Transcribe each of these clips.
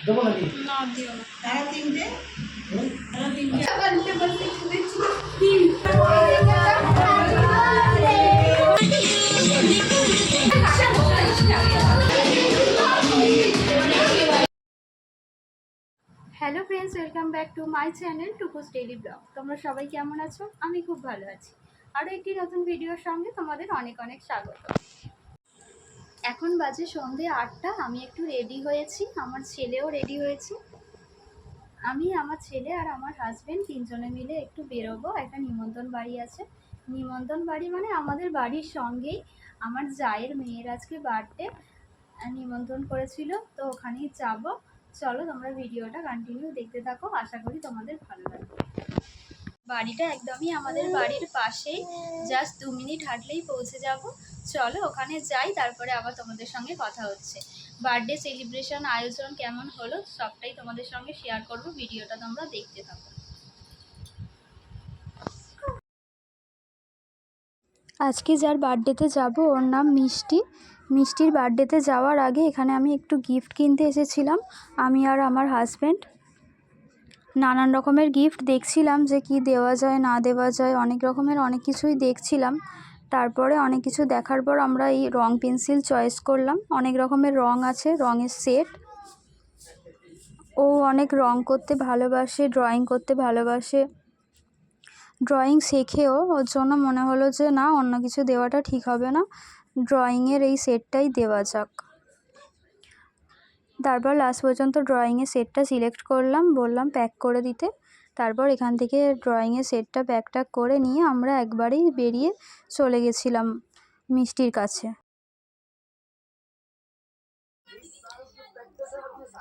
দেবো নাকি? না দিও না। তারা তিনটে hello friends, welcome back to my channel Tukus daily blog. তোমরা সবাই কেমন আছো? আমি খুব ভালো আছি। আরও একটি নতুন ভিডিওর সঙ্গে তোমাদের অনেক অনেক স্বাগত। এখন বাজে সন্ধে 8টা। আমি একটু রেডি হয়েছি, আমার ছেলেও রেডি হয়েছে। আমি, আমার ছেলে আর আমার হাজব্যান্ড তিনজনে মিলে একটু বেরোবো। একটা নিমন্ত্রণ বাড়ি আছে। নিমন্ত্রণ বাড়ি মানে আমাদের বাড়ির সঙ্গেই আমার জায়ের মেয়ের আজকে বার্থডে, নিমন্ত্রণ করেছিল, তো ওখানেই যাবো। চলো তোমরা ভিডিওটা কন্টিনিউ দেখতে থাকো, আশা করি তোমাদের ভালো লাগবে। বাড়িটা একদমই আমাদের বাড়ির পাশেই, জাস্ট 2 মিনিট হাঁটলেই পৌঁছে যাব। চলো ওখানে যাই, তারপরে আবার তোমাদের সঙ্গে কথা হচ্ছে। বার্থডে সেলিব্রেশন আয়োজন কেমন হলো সবটাই তোমাদের সঙ্গে শেয়ার করব, ভিডিওটা তোমরা দেখতে থাকো। আজকে যার বার্থডেতে যাব ওর নাম মিষ্টি। মিষ্টির বার্থডেতে যাওয়ার আগে এখানে আমি একটু গিফট কিনতে এসেছিলাম, আমি আর আমার হাজব্যান্ড। নানান রকমের গিফট দেখছিলাম যে কি দেওয়া যায় না দেওয়া যায়, অনেক রকমের অনেক কিছুই দেখছিলাম। তারপরে অনেক কিছু দেখার পর আমরা এই রং পেন্সিল চয়েস করলাম। অনেক রকমের রং আছে, রঙের সেট। ও অনেক রং করতে ভালোবাসে, ড্রয়িং করতে ভালোবাসে, ড্রয়িং শেখেও। ওর জন্য মনে হলো যে না, অন্য কিছু দেওয়াটা ঠিক হবে না, ড্রয়িংয়ের এই সেটটাই দেওয়া যাক। তারপর লাস্ট পর্যন্ত ড্রয়িংয়ের সেটটা সিলেক্ট করলাম, বললাম প্যাক করে দিতে। তারপর এখান থেকে ড্রয়িংয়ের সেটটা প্যাকটা করে নিয়ে আমরা একবারেই বেরিয়ে চলে গেছিলাম মিষ্টির কাছে।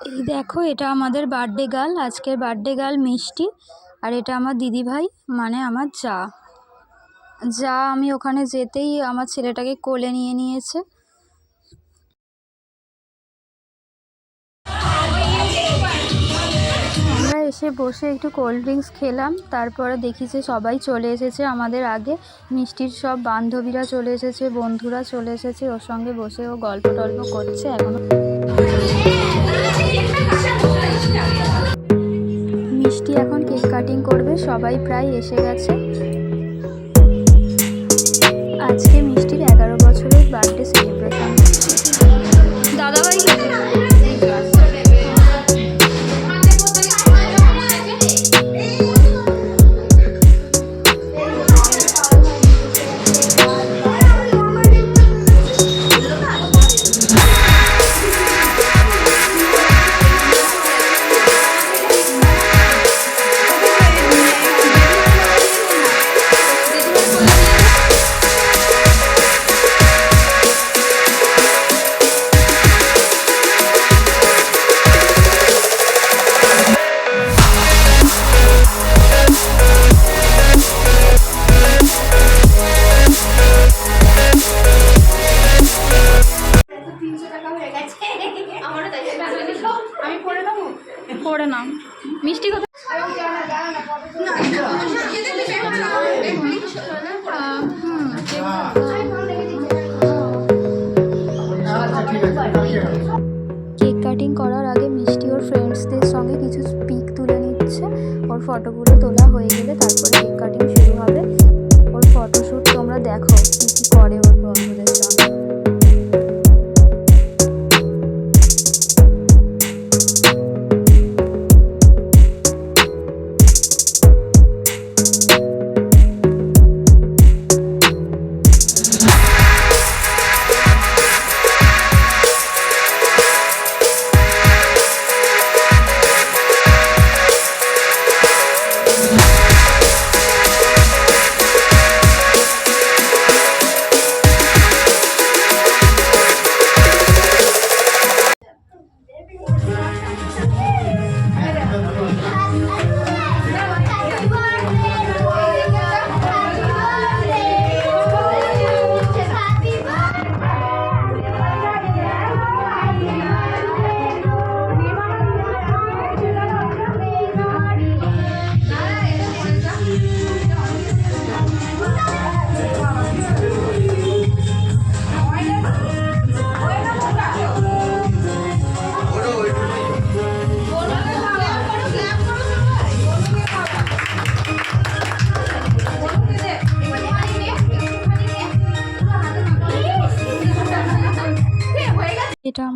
এই দেখো, এটা আমাদের বার্থডে গার্ল, আজকের বার্থডে গার্ল মিষ্টি। আর এটা আমার দিদি ভাই, মানে আমার যা আমি ওখানে যেতেই আমার ছেলেটাকে কোলে নিয়ে নিয়েছে। আমরা এসে বসে একটু কোল্ড ড্রিঙ্কস খেলাম। তারপরে দেখি যে সবাই চলে এসেছে আমাদের আগে। মিষ্টির সব বান্ধবীরা চলে এসেছে, বন্ধুরা চলে এসেছে, ওর সঙ্গে বসে ও গল্প টল্প করছে। এখনো মিষ্টি এখন কেক কাটিং করবে, সবাই প্রায় এসে গেছে। আজকে মিষ্টির 11 বছরের বার্থডে সেলিব্রেশন হচ্ছে। দাদাভাই করে নাও। মিষ্টি কথা কেক কাটিং করার আগে মিষ্টি ওর ফ্রেন্ডসদের সঙ্গে কিছু পিক তুলে নিচ্ছে। ওর ফটোগুলো তোলা হয়ে গেলে তারপরে কেক কাটিং শুরু হবে। ওর ফটোশ্যুট তোমরা দেখো কী কী করে ওর বন্ধুদের সঙ্গে।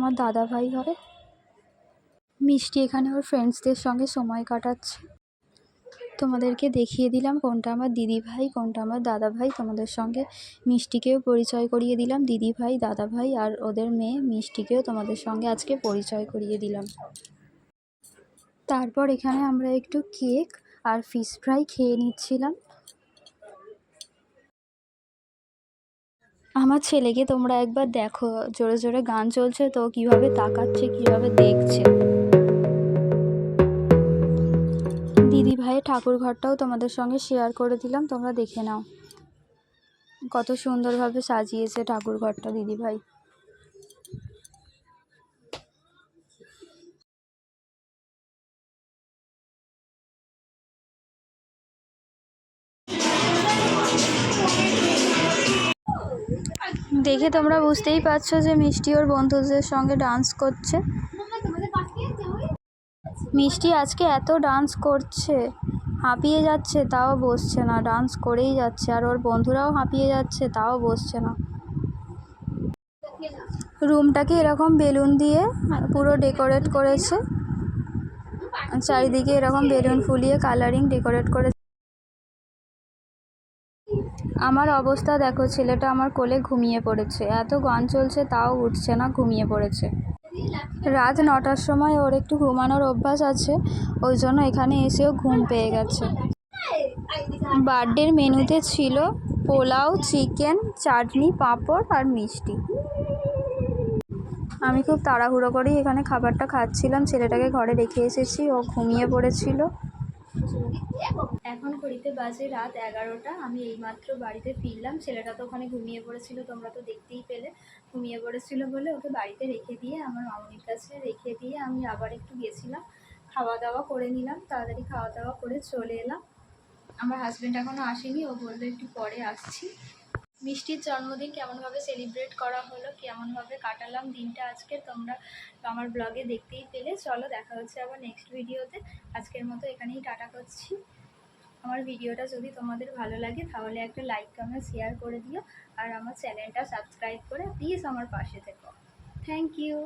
আমার দাদা ভাই হবে। মিষ্টি এখানে ওর ফ্রেন্ডসদের সঙ্গে সময় কাটাচ্ছে। তোমাদেরকে দেখিয়ে দিলাম কোনটা আমার দিদি ভাই কোনটা আমার দাদা ভাই। তোমাদের সঙ্গে মিষ্টিকেও পরিচয় করিয়ে দিলাম, দিদি ভাই দাদা ভাই আর ওদের মেয়ে মিষ্টিকেও তোমাদের সঙ্গে আজকে পরিচয় করিয়ে দিলাম। তারপর এখানে আমরা একটু কেক আর ফিশ ফ্রাই খেয়ে নিচ্ছিলাম। আমার ছেলেকে তোমরা একবার দেখো, জোরে জোরে গান চলছে তো কিভাবে তাকাচ্ছে, কিভাবে দেখছে। দিদি ভাইয়ের ঠাকুর ঘরটাও তোমাদের সঙ্গে শেয়ার করে দিলাম, তোমরা দেখে নাও কত সুন্দরভাবে সাজিয়েছে ঠাকুর ঘরটা দিদি ভাই। দেখে তোমরা বুঝতেই পারছো যে মিষ্টি ওর বন্ধুদের সঙ্গে ডান্স করছে। মিষ্টি আজকে এত ডান্স করছে, হাঁপিয়ে যাচ্ছে তাও বসছে না, ডান্স করেই যাচ্ছে। আর ওর বন্ধুরাও হাঁপিয়ে যাচ্ছে তাও বসছে না। রুমটাকে এরকম বেলুন দিয়ে পুরো ডেকোরেট করেছে, চারিদিকে এরকম বেলুন ফুলিয়ে কালারিং ডেকোরেট করে। আমার অবস্থা দেখো, ছেলেটা আমার কোলে ঘুমিয়ে পড়েছে, এত গান চলছে তাও উঠছে না, ঘুমিয়ে পড়েছে। রাত 9টার সময় ওর একটু ঘুমানোর অভ্যাস আছে, ওই জন্য এখানে এসেও ঘুম পেয়ে গেছে। বার্থডের মেনুতে ছিল পোলাও, চিকেন, চাটনি, পাঁপড় আর মিষ্টি। আমি খুব তাড়াহুড়ো করেই এখানে খাবারটা খাচ্ছিলাম, ছেলেটাকে ঘরে রেখে এসেছি, ও ঘুমিয়ে পড়েছিল। এখন ঘড়িতে বাজে রাত 11টা। আমি এইমাত্র বাড়িতে ফিরলাম। ছেলেটা তো ওখানে ঘুমিয়ে পড়েছিল, তোমরা তো দেখতেই পেলে। ঘুমিয়ে পড়েছিল বলে ওকে বাড়িতে রেখে দিয়ে, আমার মামনির কাছে রেখে দিয়ে আমি আবার একটু গেছিলাম, খাওয়া দাওয়া করে নিলাম, তাড়াতাড়ি খাওয়া দাওয়া করে চলে এলাম। আমার হাজব্যান্ড এখনও আসেনি, ও বললো একটু পরে আসছি। মিষ্টির জন্মদিন কেমনভাবে সেলিব্রেট করা হলো, কেমনভাবে কাটালাম দিনটা আজকে, তোমরা আমার ব্লগে দেখতেই পেলে। চলো দেখা হচ্ছে আবার নেক্সট ভিডিওতে। আজকের মতো এখানেই টাটা করছি। আমার ভিডিওটা যদি তোমাদের ভালো লাগে তাহলে একটা লাইক কমেন্ট শেয়ার করে দিও, আর আমার চ্যানেলটা সাবস্ক্রাইব করে প্লিজ আমার পাশে থেকো। Thank you.